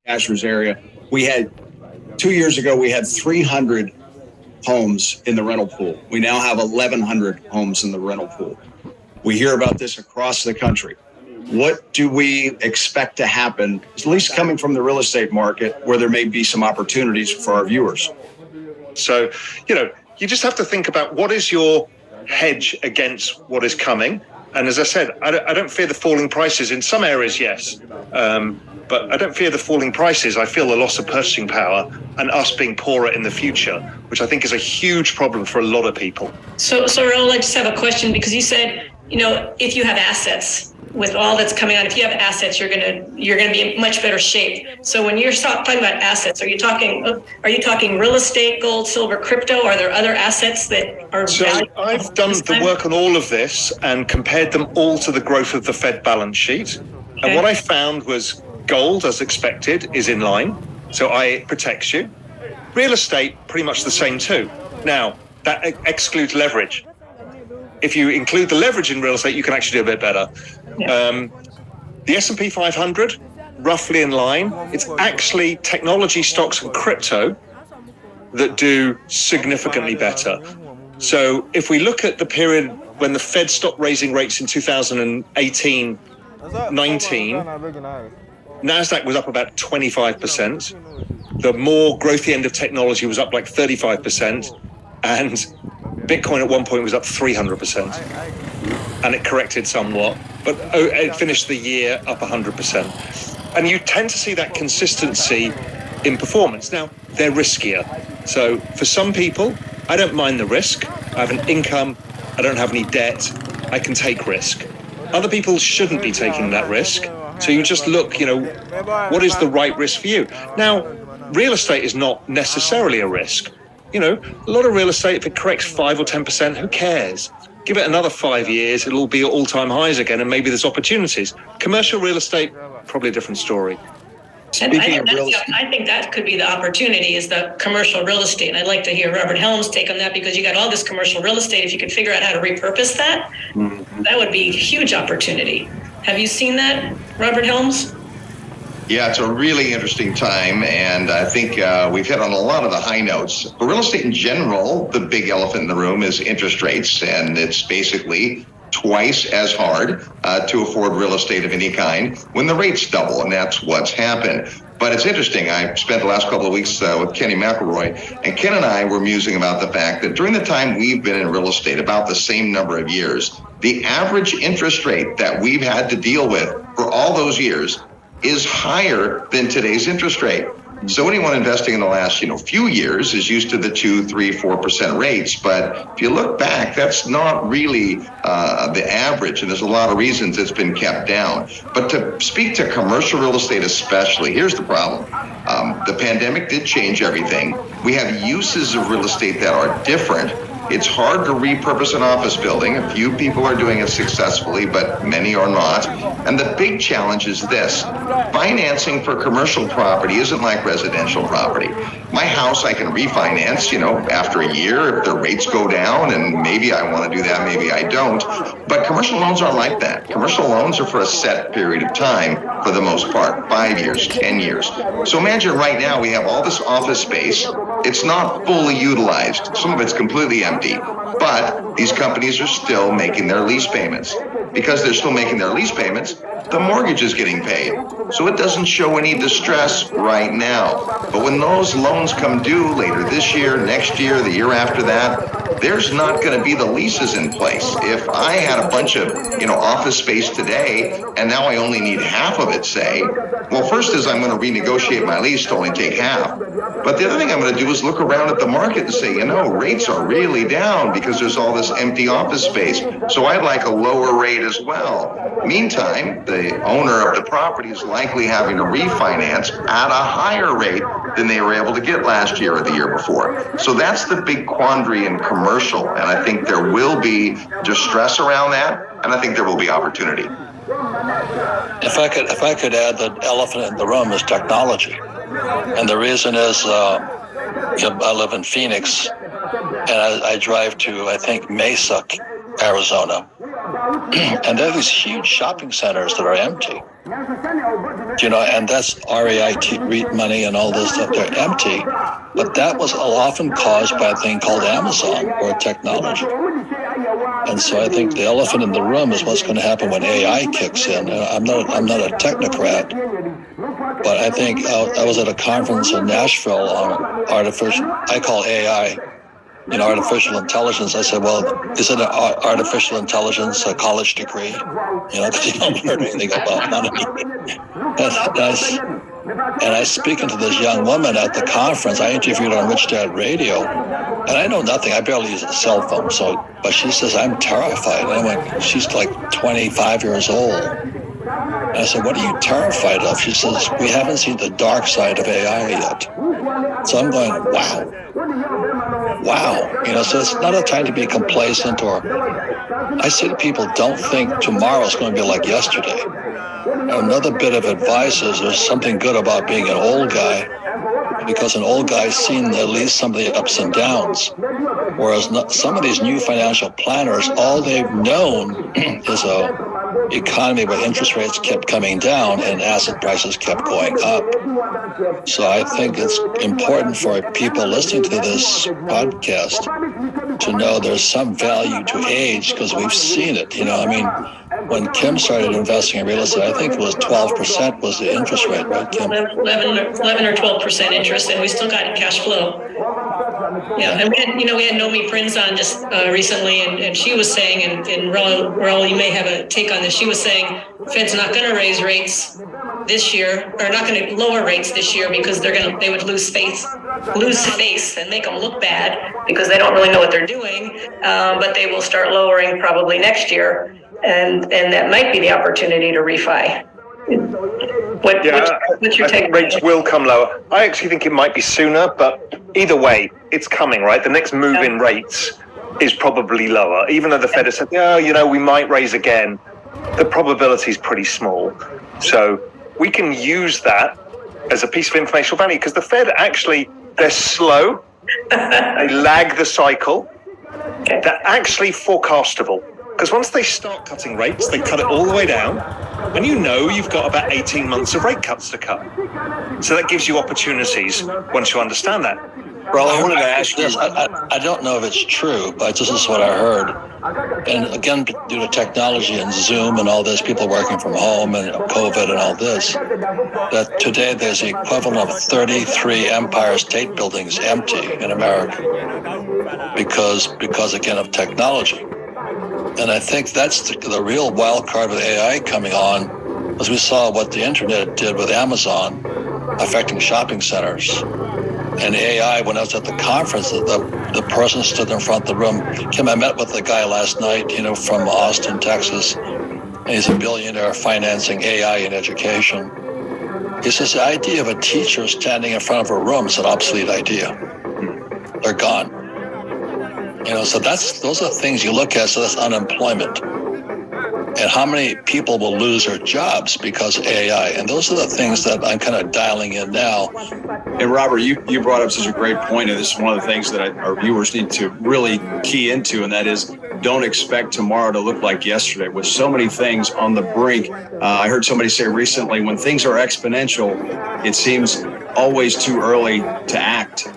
Ashers area. We had 2 years ago, we had 300 homes in the rental pool. We now have 1,100 homes in the rental pool. We hear about this across the country. What do we expect to happen, at least coming from the real estate market, where there may be some opportunities for our viewers? So, you just have to think about what is your hedge against what is coming. And as I said, I don't fear the falling prices. In some areas, yes. But I don't fear the falling prices. I feel the loss of purchasing power and us being poorer in the future, which I think is a huge problem for a lot of people. So Raul, I just have a question, because you said, if you have assets, with all that's coming on, if you have assets, you're gonna be in much better shape. So when you're talking about assets, are you talking real estate, gold, silver, crypto? Are there other assets that are valuable? I've done the work on all of this and compared them all to the growth of the Fed balance sheet. Okay. And what I found was gold, as expected, is in line. So it protects you. Real estate, pretty much the same too. Now, that excludes leverage. If you include the leverage in real estate, you can actually do a bit better. Yeah. The S&P 500, roughly in line. It's actually technology stocks and crypto that do significantly better. So if we look at the period when the Fed stopped raising rates in 2018, 19, NASDAQ was up about 25%. The more growthy end of technology was up like 35%. And Bitcoin at one point was up 300%. And it corrected somewhat, but it finished the year up 100%. And you tend to see that consistency in performance. Now, they're riskier. So for some people, I don't mind the risk. I have an income. I don't have any debt. I can take risk. Other people shouldn't be taking that risk. So you just look, what is the right risk for you? Now, real estate is not necessarily a risk. A lot of real estate, if it corrects 5 or 10%, who cares? Give it another 5 years, it'll be at all-time highs again, and maybe there's opportunities. Commercial real estate, probably a different story. I think that could be the opportunity, is the commercial real estate. And I'd like to hear Robert Helms' take on that, because you got all this commercial real estate. If you could figure out how to repurpose that, that would be a huge opportunity. Have you seen that, Robert Helms? Yeah, it's a really interesting time, and I think we've hit on a lot of the high notes. But real estate in general, the big elephant in the room is interest rates, and it's basically twice as hard to afford real estate of any kind when the rates double, and that's what's happened. But it's interesting. I spent the last couple of weeks with Kenny McElroy, and Ken and I were musing about the fact that during the time we've been in real estate, about the same number of years, the average interest rate that we've had to deal with for all those years is higher than today's interest rate. So anyone investing in the last, few years is used to the 2, 3, 4% rates. But if you look back, that's not really the average. And there's a lot of reasons it's been kept down. But to speak to commercial real estate especially, here's the problem. The pandemic did change everything. We have uses of real estate that are different. It's hard to repurpose an office building. A few people are doing it successfully, but many are not. And the big challenge is this. Financing for commercial property isn't like residential property. My house I can refinance, after a year if the rates go down, and maybe I want to do that, maybe I don't. But commercial loans aren't like that. Commercial loans are for a set period of time for the most part, 5 years, 10 years. So imagine right now we have all this office space. It's not fully utilized. Some of it's completely empty, but these companies are still making their lease payments. Because they're still making their lease payments, the mortgage is getting paid. So it doesn't show any distress right now. But when those loans come due later this year, next year, the year after that, there's not going to be the leases in place. If I had a bunch of, office space today, and now I only need half of it, say, well, first is I'm going to renegotiate my lease to only take half. But the other thing I'm going to do is look around at the market and say, rates are really down because there's all this empty office space. So I'd like a lower rate as well. Meantime, the owner of the property is likely having to refinance at a higher rate than they were able to get last year or the year before. So that's the big quandary in commercial. And I think there will be distress around that. And I think there will be opportunity. If I could add, the elephant in the room is technology. And the reason is, I live in Phoenix, and I drive to, I think, Mesa, Arizona. And there are these huge shopping centers that are empty. and that's REIT money and all this stuff. They're empty. But that was often caused by a thing called Amazon or technology. And so I think the elephant in the room is what's going to happen when AI kicks in. I'm not a technocrat, but I think I was at a conference in Nashville on I call AI, artificial intelligence. I said, well, isn't artificial intelligence a college degree? Because you don't learn anything about money. And I was speaking to this young woman at the conference. I interviewed her on Rich Dad Radio, and I know nothing. I barely use a cell phone. But she says, I'm terrified. And I went, she's like 25 years old. And I said, what are you terrified of? She says, we haven't seen the dark side of AI yet. So I'm going, wow. So it's not a time to be complacent, or I say to people, don't think tomorrow's going to be like yesterday. Another bit of advice is there's something good about being an old guy, because an old guy's seen at least some of the ups and downs. Whereas some of these new financial planners, all they've known is a economy where interest rates kept coming down and asset prices kept going up. So I think it's important for people listening to this podcast to know there's some value to age, because we've seen it. When Kim started investing in real estate, I think it was 12% was the interest rate, right, Kim? 11 or 12% interest, and we still got cash flow. Yeah, and we had Nomi Prinz on just recently, and she was saying, and Raul, you may have a take on this. She was saying Fed's not going to raise rates this year, or not going to lower rates this year, because they would lose face and make them look bad because they don't really know what they're doing. But they will start lowering probably next year, and that might be the opportunity to refi. What's your take? Rates will come lower. I actually think it might be sooner, but either way, it's coming, right? The next move in rates is probably lower, even though the Fed has said, we might raise again. The probability is pretty small. So we can use that as a piece of informational value, because the Fed actually, they're slow. They lag the cycle. They're actually forecastable. Because once they start cutting rates, they cut it all the way down, and you've got about 18 months of rate cuts to cut. So that gives you opportunities once you understand that. Well, I wanted to ask you this. I don't know if it's true, but this is what I heard. And again, due to technology and Zoom and all this, people working from home and COVID and all this, that today there's the equivalent of 33 Empire State Buildings empty in America because again, of technology. And I think that's the real wild card with AI coming on, as we saw what the internet did with Amazon affecting shopping centers. And AI, when I was at the conference, the person stood in front of the room. Kim, I met with the guy last night, from Austin, Texas. And he's a billionaire financing AI in education. He says the idea of a teacher standing in front of a room is an obsolete idea. They're gone. So those are things you look at. So that's unemployment. And how many people will lose their jobs because of AI? And those are the things that I'm kind of dialing in now. And Robert, you brought up such a great point, and this is one of the things that our viewers need to really key into, and that is, don't expect tomorrow to look like yesterday. With so many things on the brink, I heard somebody say recently, when things are exponential, it seems always too early to act.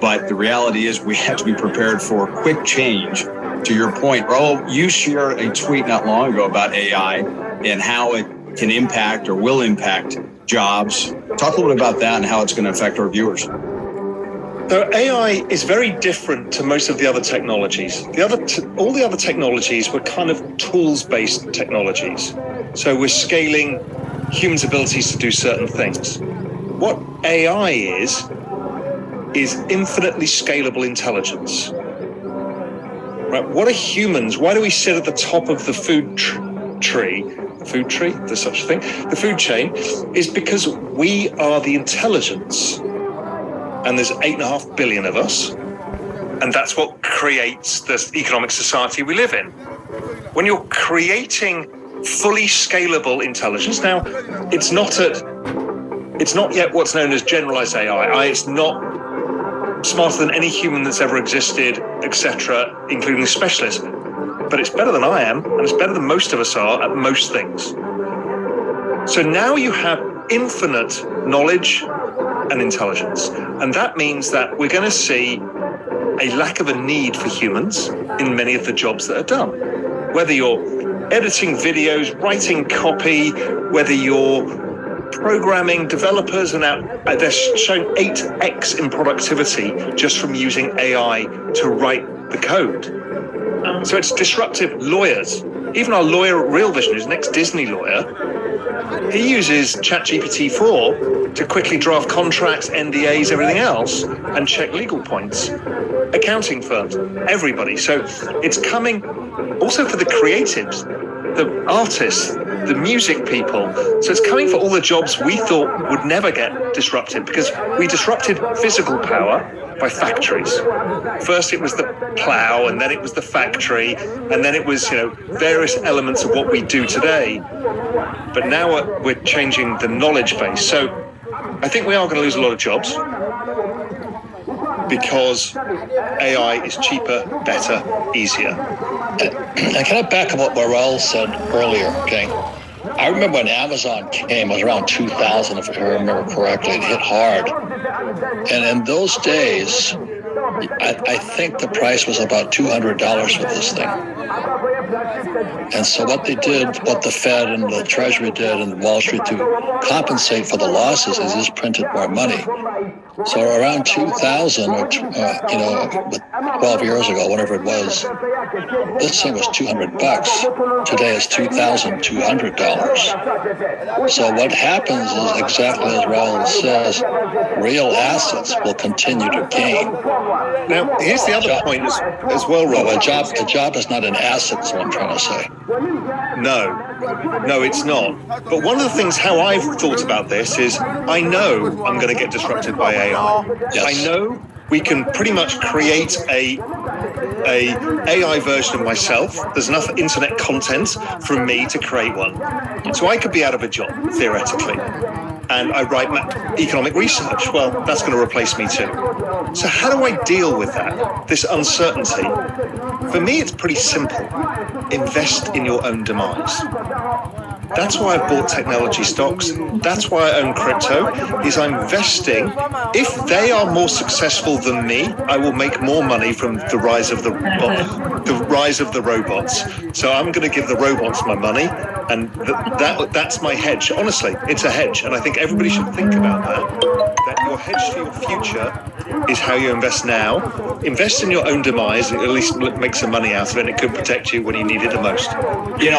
But the reality is we have to be prepared for quick change. To your point, Raul, you shared a tweet not long ago about AI and how it can impact or will impact jobs. Talk a little bit about that and how it's going to affect our viewers. So AI is very different to most of the other technologies. All the other technologies were kind of tools-based technologies. So we're scaling humans' abilities to do certain things. What AI is infinitely scalable intelligence. Right? What are humans? Why do we sit at the top of the food tree? Food tree? There's such a thing. The food chain is because we are the intelligence. And there's 8.5 billion of us. And that's what creates the economic society we live in. When you're creating fully scalable intelligence, now it's not yet what's known as generalized AI. It's not smarter than any human that's ever existed, etc., including specialists. But it's better than I am, and it's better than most of us are at most things. So now you have infinite knowledge and intelligence. And that means that we're going to see a lack of a need for humans in many of the jobs that are done. Whether you're editing videos, writing copy, whether you're programming, developers are now, they're showing 8x in productivity just from using AI to write the code. So it's disruptive. Lawyers, even our lawyer at Real Vision, who's an ex-Disney lawyer, he uses ChatGPT 4 to quickly draft contracts, NDAs, everything else, and check legal points. Accounting firms, everybody. So it's coming also for the creatives, the artists, the music people. So it's coming for all the jobs we thought would never get disrupted, because we disrupted physical power by factories. First it was the plow, and then it was the factory, and then it was, various elements of what we do today. But now we're changing the knowledge base. So I think we are going to lose a lot of jobs because AI is cheaper, better, easier. And can I back up what Morel said earlier, okay? I remember when Amazon came, it was around 2000, if I remember correctly. It hit hard. And in those days, I think the price was about $200 for this thing. And so what they did, what the Fed and the Treasury did and Wall Street to compensate for the losses is just printed more money. So around 2000 or, 12 years ago, whatever it was, this thing was $200. Today it's $2,200. So what happens is exactly as Raul says, real assets will continue to gain. Now, here's the other point as well, Robert. A job is not an asset, is what I'm trying to say. No, it's not. But one of the things how I've thought about this is I know I'm going to get disrupted by AI. Yes. I know we can pretty much create a AI version of myself. There's enough internet content for me to create one. So I could be out of a job, theoretically. And I write economic research. Well, that's going to replace me too. So how do I deal with that, this uncertainty? For me, it's pretty simple. Invest in your own demise. That's why I've bought technology stocks. That's why I own crypto, is I'm investing. If they are more successful than me, I will make more money from the rise of the robots. So I'm going to give the robots my money, and that's my hedge. Honestly, it's a hedge, and I think everybody should think about that. That your hedge for your future is how you invest now. Invest in your own demise, and at least make some money out of it, and it could protect you when you need it the most.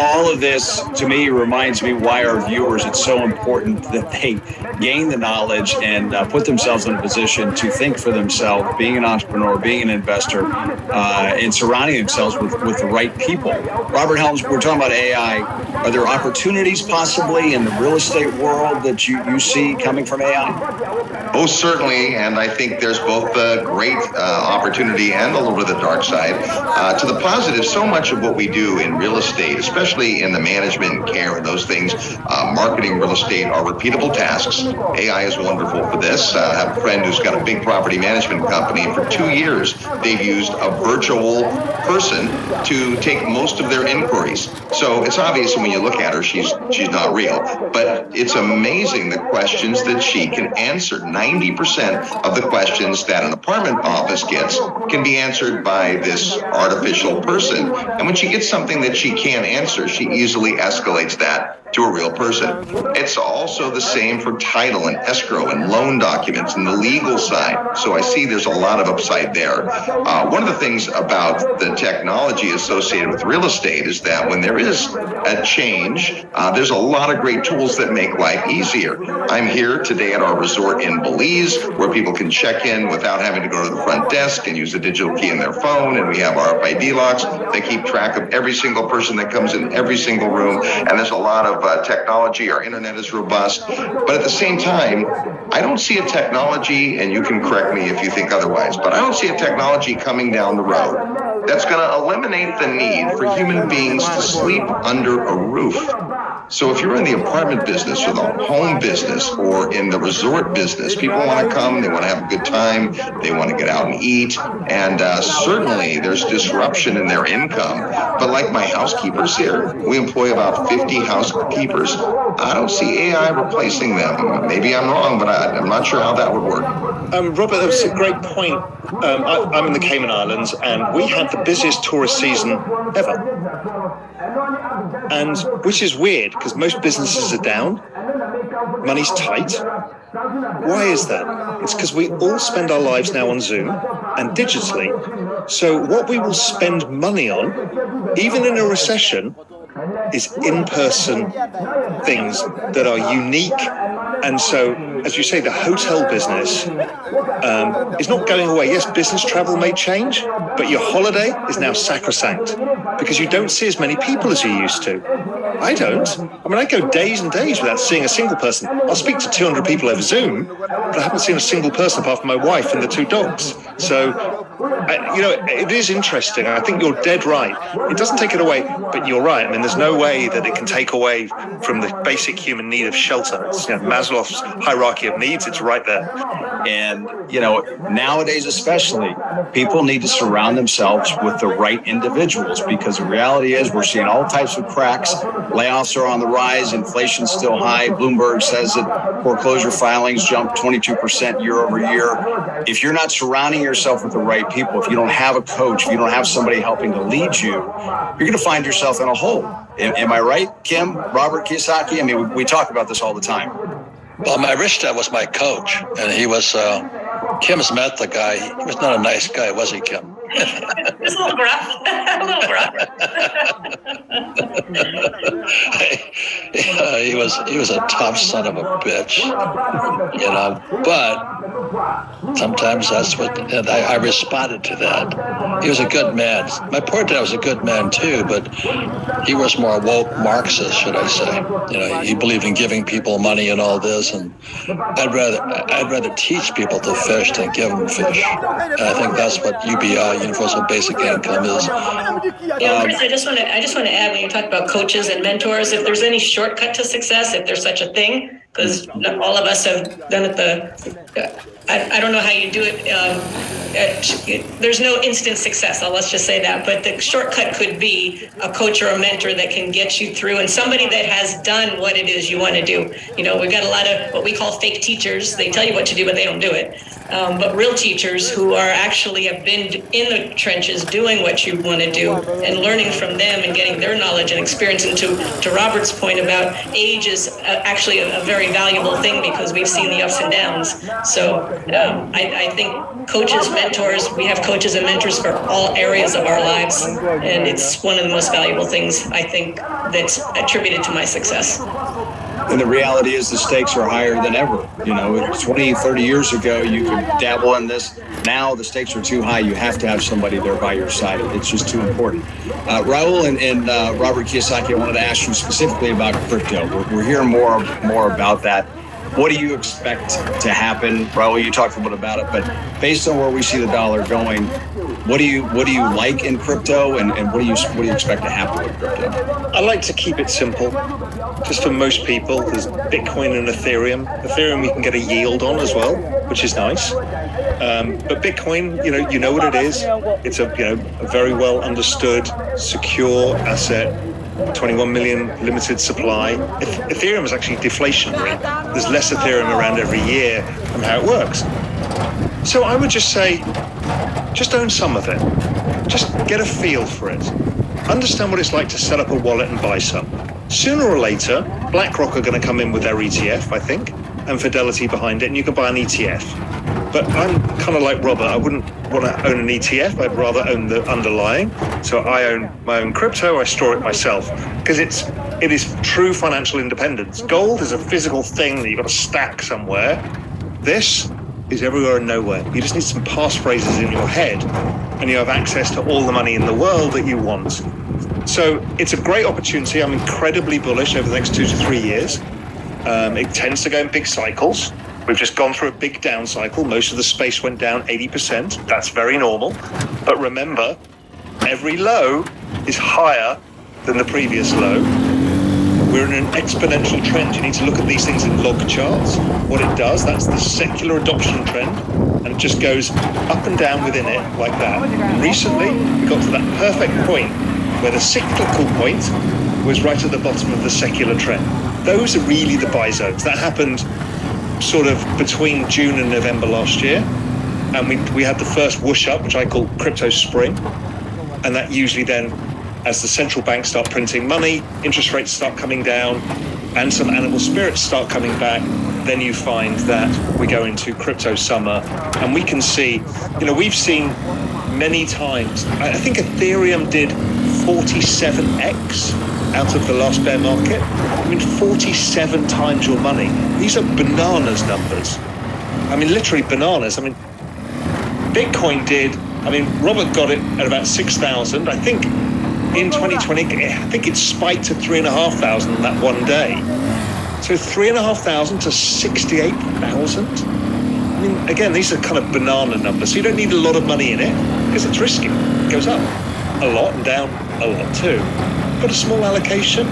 All of this, to me, reminds me why our viewers, it's so important that they gain the knowledge and put themselves in a position to think for themselves, being an entrepreneur, being an investor, and surrounding themselves with the right people. Robert Helms, we're talking about AI. Are there opportunities possibly in the real estate world that you see coming from AI? Oh, certainly, and I think there's both a great opportunity and a little bit of the dark side. To the positive, so much of what we do in real estate, especially in the management and care and those things, marketing real estate, are repeatable tasks. AI is wonderful for this. I have a friend who's got a big property management company, and for 2 years, they've used a virtual person to take most of their inquiries. So it's obvious when you look at her, she's not real, but it's amazing the questions that she can answer. 90% of the questions that an apartment office gets can be answered by this artificial person. And when she gets something that she can't answer, she easily escalates that to a real person. It's also the same for title and escrow and loan documents and the legal side. So I see there's a lot of upside there. One of the things about the technology associated with real estate is that when there is a change, there's a lot of great tools that make life easier. I'm here today at our resort in Belize, where people can check in without having to go to the front desk and use a digital key in their phone. And we have RFID locks. They keep track of every single person that comes in every single room. And there's a lot of technology. Our internet is robust. But at the same time, I don't see a technology, and you can correct me if you think otherwise, but I don't see a technology coming down the road that's going to eliminate the need for human beings to sleep under a roof. So if you're in the apartment business or the home business or in the resort business, people want to come, they want to have a good time, they want to get out and eat, and certainly there's disruption in their income. But like my housekeepers here, we employ about 50 housekeepers. I don't see AI replacing them. Maybe I'm wrong, but I'm not sure how that would work. Robert, that was a great point. I'm in the Cayman Islands, and we had the busiest tourist season ever. And which is weird, because most businesses are down, money's tight. Why is that? It's because we all spend our lives now on Zoom and digitally. So what we will spend money on, even in a recession, is in-person things that are unique. And so, as you say, the hotel business is not going away. Yes, business travel may change, but your holiday is now sacrosanct because you don't see as many people as you used to. I don't. I mean, I go days and days without seeing a single person. I'll speak to 200 people over Zoom, but I haven't seen a single person apart from my wife and the 2 dogs. So, it is interesting. I think you're dead right. It doesn't take it away, but you're right. I mean, there's no way that it can take away from the basic human need of shelter. It's Maslow's hierarchy of needs. It's right there. And, nowadays especially, people need to surround themselves with the right individuals, because the reality is we're seeing all types of cracks. Layoffs are on the rise. Inflation's still high. Bloomberg says that foreclosure filings jumped 22% year over year. If you're not surrounding yourself with the right people, if you don't have a coach, if you don't have somebody helping to lead you, you're going to find yourself in a hole. Am I right, Kim? Robert Kiyosaki? I mean, we talk about this all the time. Well, my rich dad was my coach, and he was, Kim's met the guy. He was not a nice guy, was he, Kim? It's a little gruff. A little gruff. He was a tough son of a bitch, but sometimes that's what, and I responded to that. He was a good man. My poor dad was a good man too, but he was more woke Marxist, should I say. He believed in giving people money and all this, and I'd rather teach people to fish than give them fish. And I think that's what UBI, Universal Basic Income, is. Chris, I just want to add, when you talk about coaches and mentors, if there's any shortcut to success, if there's such a thing, because all of us have done it I don't know how you do it. There's no instant success. Let's just say that. But the shortcut could be a coach or a mentor that can get you through, and somebody that has done what it is you want to do. We've got a lot of what we call fake teachers. They tell you what to do, but they don't do it. But real teachers who are actually have been in the trenches doing what you want to do and learning from them and getting their knowledge and experience. And to Robert's point about age is actually a very valuable thing, because we've seen the ups and downs. So I think coaches, mentors, we have coaches and mentors for all areas of our lives. And it's one of the most valuable things, I think, that's attributed to my success. And the reality is the stakes are higher than ever. 20, 30 years ago, you could dabble in this. Now the stakes are too high. You have to have somebody there by your side. It's just too important. Raul and Robert Kiyosaki, I wanted to ask you specifically about crypto. We're hearing more about that. What do you expect to happen? Raul, you talked a little bit about it, but based on where we see the dollar going, what do you like in crypto, and what do you expect to happen with crypto? I like to keep it simple. Just for most people, there's Bitcoin and Ethereum. Ethereum you can get a yield on as well, which is nice. But Bitcoin, you know what it is. It's a very well understood, secure asset. 21 million limited supply. Ethereum is actually deflationary. There's less Ethereum around every year, and how it works. So I would just say, just own some of it. Just get a feel for it. Understand what it's like to set up a wallet and buy some. Sooner or later, BlackRock are going to come in with their ETF, I think, and Fidelity behind it, and you can buy an ETF. But I'm kind of like Robert. I wouldn't want to own an ETF. I'd rather own the underlying. So I own my own crypto. I store it myself, because it is true financial independence. Gold is a physical thing that you've got to stack somewhere. This is everywhere and nowhere. You just need some passphrases in your head, and you have access to all the money in the world that you want. So it's a great opportunity. I'm incredibly bullish over the next 2 to 3 years. It tends to go in big cycles. We've just gone through a big down cycle. Most of the space went down 80%. That's very normal. But remember, every low is higher than the previous low. We're in an exponential trend. You need to look at these things in log charts. What it does, that's the secular adoption trend, and it just goes up and down within it like that. And recently, we got to that perfect point where the cyclical point was right at the bottom of the secular trend. Those are really the buy zones. That happened sort of between June and November last year. And we had the first whoosh up, which I call crypto spring. And that usually then, as the central banks start printing money, interest rates start coming down, and some animal spirits start coming back, then you find that we go into crypto summer. And we can see, we've seen many times, I think Ethereum did 47x out of the last bear market. 47 times your money. These are bananas numbers. Literally bananas. Bitcoin did, Robert got it at about 6,000. I think in 2020, I think it spiked to 3,500 that one day. So 3,500 to 68,000. Again, these are kind of banana numbers. So you don't need a lot of money in it because it's risky. It goes up a lot and down a lot too. Got a small allocation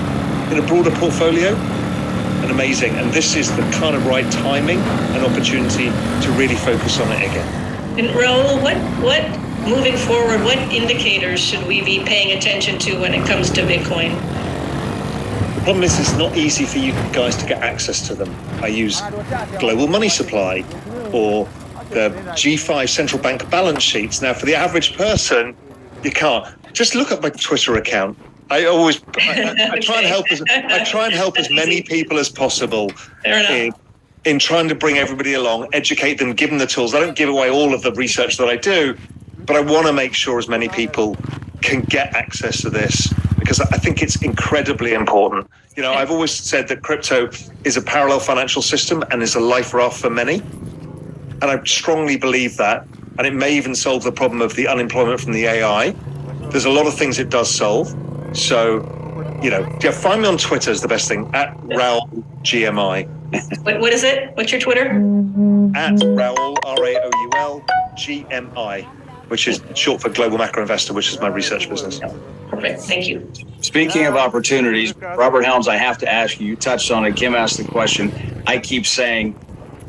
in a broader portfolio, and amazing. And this is the kind of right timing and opportunity to really focus on it again. And Raul, what moving forward, what indicators should we be paying attention to when it comes to Bitcoin? The problem is it's not easy for you guys to get access to them. I use global money supply or the G5 central bank balance sheets. Now, for the average person, you can't. Just look at my Twitter account. I try and help as many people as possible in trying to bring everybody along, educate them, give them the tools. I don't give away all of the research that I do, but I want to make sure as many people can get access to this because I think it's incredibly important. I've always said that crypto is a parallel financial system and is a life raft for many. And I strongly believe that. And it may even solve the problem of the unemployment from the AI. There's a lot of things it does solve. So, find me on Twitter is the best thing, at Raul GMI. What is it? What's your Twitter? At Raul, RAOUL GMI, which is short for Global Macro Investor, which is my research business. Perfect. Thank you. Speaking of opportunities, Robert Helms, I have to ask you touched on it. Kim asked the question. I keep saying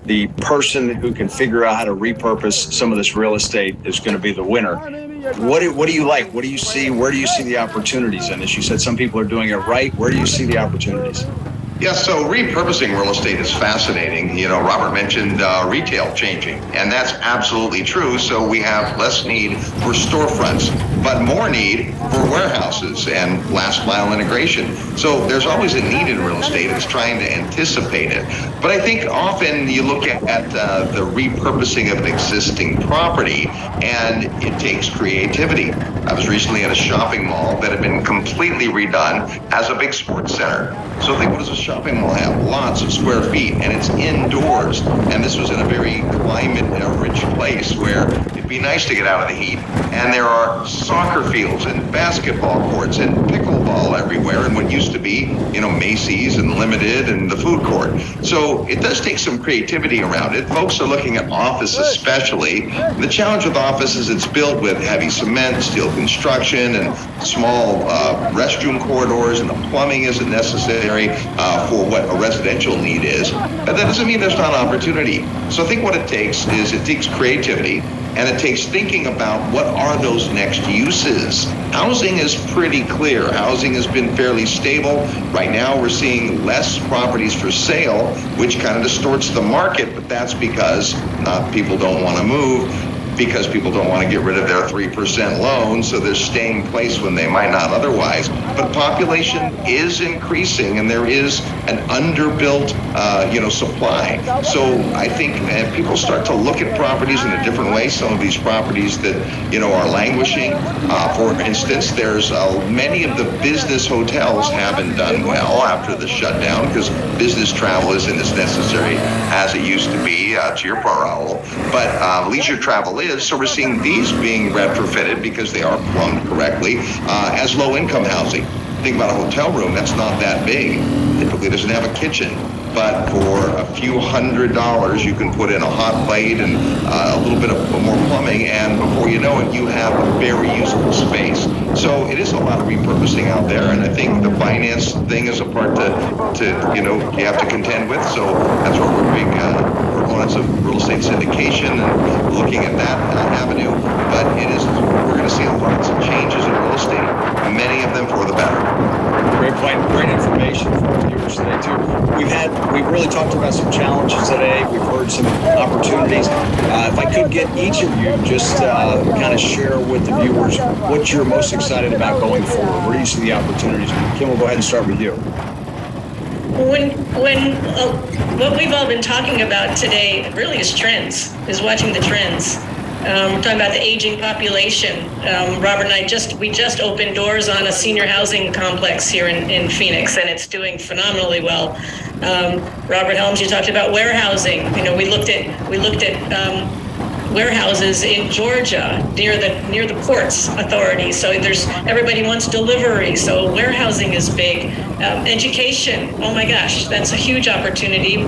the person who can figure out how to repurpose some of this real estate is going to be the winner. What do you like? What do you see? Where do you see the opportunities? And as you said, some people are doing it right. Where do you see the opportunities? Yeah, so repurposing real estate is fascinating. Robert mentioned retail changing, and that's absolutely true. So we have less need for storefronts, but more need for warehouses and last mile integration. So there's always a need in real estate. It's trying to anticipate it. But I think often you look at the repurposing of an existing property, and it takes creativity. I was recently at a shopping mall that had been completely redone as a big sports center. So think, what does a shopping mall have? Lots of square feet, and it's indoors. And this was in a very climate-rich place where it'd be nice to get out of the heat. And there are soccer fields and basketball courts and pickleball everywhere, and what used to be, Macy's and Limited and the food court. So it does take some creativity around it. Folks are looking at office especially. The challenge with office is it's built with heavy cement, steel construction, and small restroom corridors, and the plumbing isn't necessary for what a residential need is. But that doesn't mean there's not opportunity. So I think what it takes creativity, and it takes thinking about what are those next uses. Housing is pretty clear. Housing has been fairly stable. Right now we're seeing less properties for sale, which kind of distorts the market, but that's because people don't want to move, because people don't want to get rid of their 3% loan, so they're staying in place when they might not otherwise. But population is increasing, and there is an underbuilt, supply. So I think people start to look at properties in a different way. Some of these properties that, are languishing. For instance, there's many of the business hotels haven't done well after the shutdown because business travel isn't as necessary as it used to be, to your point, Raul. But leisure travel is. So we're seeing these being retrofitted because they are plumbed correctly as low-income housing. Think about a hotel room, that's not that big. Typically doesn't have a kitchen. but for a few $100s, you can put in a hot plate and a little bit of more plumbing, and before you know it, you have a very usable space. So it is a lot of repurposing out there, and I think the finance thing is a part to you have to contend with. So that's where we're big proponents of real estate syndication and looking at that avenue. But we're going to see lots of changes in real estate, many of them for the better. Great point. Great information for our viewers today too. We've really talked about some challenges today. We've heard some opportunities. If I could get each of you just kind of share with the viewers what you're most excited about going forward. Where do you see the opportunities? Kim, we'll go ahead and start with you. What we've all been talking about today really is trends, is watching the trends. We're talking about the aging population. Robert and I just opened doors on a senior housing complex here in Phoenix, and it's doing phenomenally well. Robert Helms, you talked about warehousing. We looked at warehouses in Georgia near the ports authority. So everybody wants delivery. So warehousing is big. Education. Oh my gosh, that's a huge opportunity.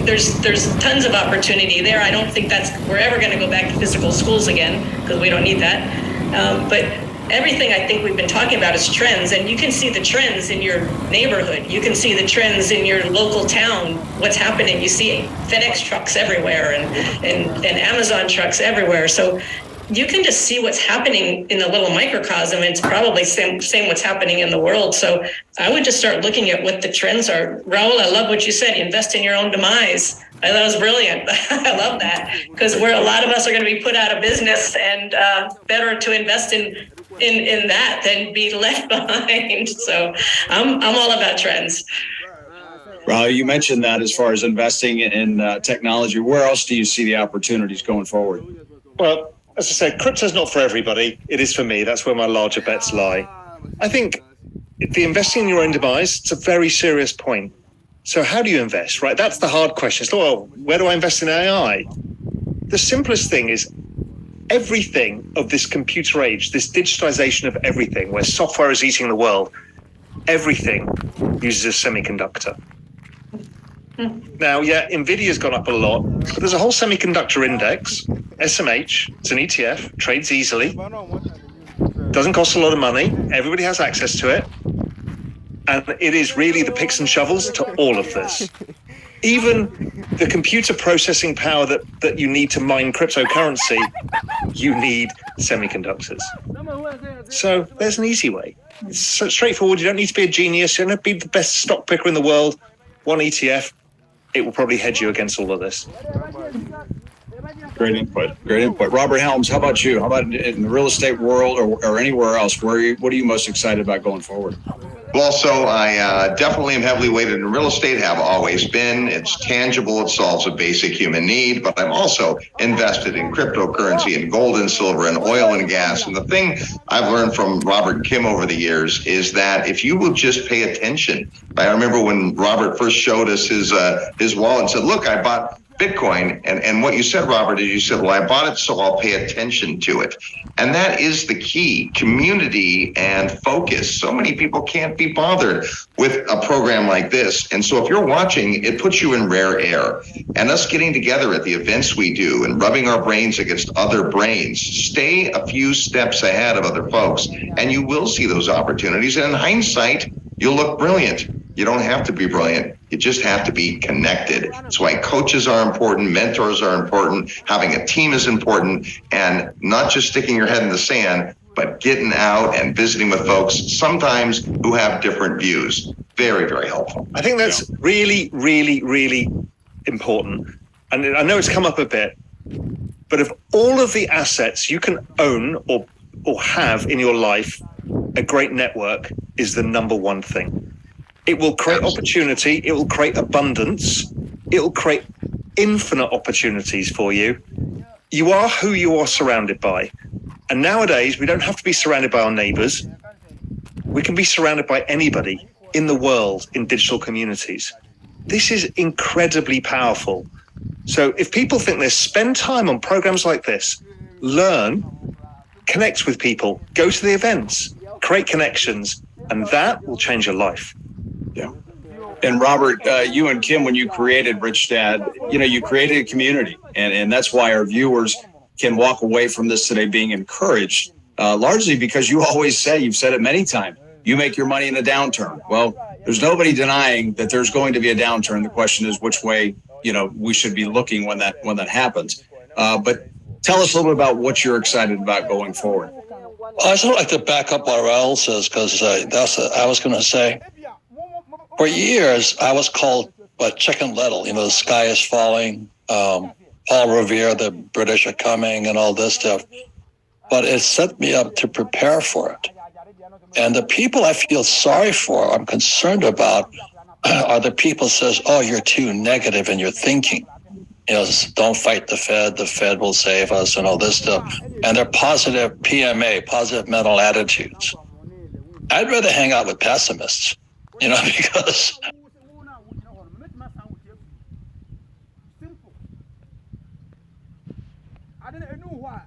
There's tons of opportunity there. I don't think we're ever going to go back to physical schools again because we don't need that. But everything I think we've been talking about is trends, and you can see the trends in your neighborhood. You can see the trends in your local town, what's happening. You see FedEx trucks everywhere and Amazon trucks everywhere. So you can just see what's happening in the little microcosm. It's probably same what's happening in the world. So I would just start looking at what the trends are. Raul, I love what you said. Invest in your own demise. I thought it was brilliant. I love that, because a lot of us are going to be put out of business, and better to invest in that than be left behind. So I'm all about trends. Well, you mentioned that as far as investing in technology. Where else do you see the opportunities going forward? Well, as I said, crypto's not for everybody. It is for me. That's where my larger bets lie. I think the investing in your own demise, it's a very serious point. So how do you invest, right? That's the hard question. So, well, where do I invest in AI? The simplest thing is everything of this computer age, this digitization of everything, where software is eating the world, everything uses a semiconductor. Now, yeah, NVIDIA's gone up a lot, but there's a whole semiconductor index, SMH, it's an ETF, trades easily, doesn't cost a lot of money, everybody has access to it, and it is really the picks and shovels to all of this. Even the computer processing power that you need to mine cryptocurrency, you need semiconductors. So there's an easy way. It's so straightforward. You don't need to be a genius. You don't have to be the best stock picker in the world. One ETF, it will probably hedge you against all of this. Great input. Robert Helms, how about you? How about in the real estate world or anywhere else? What are you most excited about going forward? Well, so I definitely am heavily weighted in real estate, have always been. It's tangible. It solves a basic human need. But I'm also invested in cryptocurrency and gold and silver and oil and gas. And the thing I've learned from Robert and Kim over the years is that if you will just pay attention. I remember when Robert first showed us his wallet and said, look, I bought Bitcoin. And what you said, Robert, is you said, well, I bought it, so I'll pay attention to it. And that is the key, community and focus. So many people can't be bothered with a program like this. And so if you're watching, it puts you in rare air. And us getting together at the events we do and rubbing our brains against other brains, stay a few steps ahead of other folks, and you will see those opportunities. And in hindsight, you'll look brilliant. You don't have to be brilliant. You just have to be connected. That's why coaches are important, mentors are important, having a team is important, and not just sticking your head in the sand, but getting out and visiting with folks, sometimes who have different views. Very, very helpful. I think that's really, really, really important. And I know it's come up a bit, but of all of the assets you can own or have in your life, a great network is the number one thing. It will create opportunity. It will create abundance. It will create infinite opportunities for you. You are who you are surrounded by. And nowadays, we don't have to be surrounded by our neighbors. We can be surrounded by anybody in the world in digital communities. This is incredibly powerful. So if people think this, spend time on programs like this, learn, connect with people, go to the events, create connections, and that will change your life. Yeah. And Robert, you and Kim, when you created Rich Dad, you created a community, and that's why our viewers can walk away from this today being encouraged, largely because you always say, you've said it many times, you make your money in a downturn. Well, there's nobody denying that there's going to be a downturn. The question is which way, we should be looking when that happens. But tell us a little bit about what you're excited about going forward. I sort of like to back up what Raul says, because I was going to say, for years, I was called Chicken Little. The sky is falling. Paul Revere, the British are coming, and all this stuff. But it set me up to prepare for it. And the people I feel sorry for, I'm concerned about, are the people who says, "Oh, you're too negative in your thinking. Don't fight the Fed will save us," and all this stuff. And they're positive PMA, positive mental attitudes. I'd rather hang out with pessimists, because I didn't know why.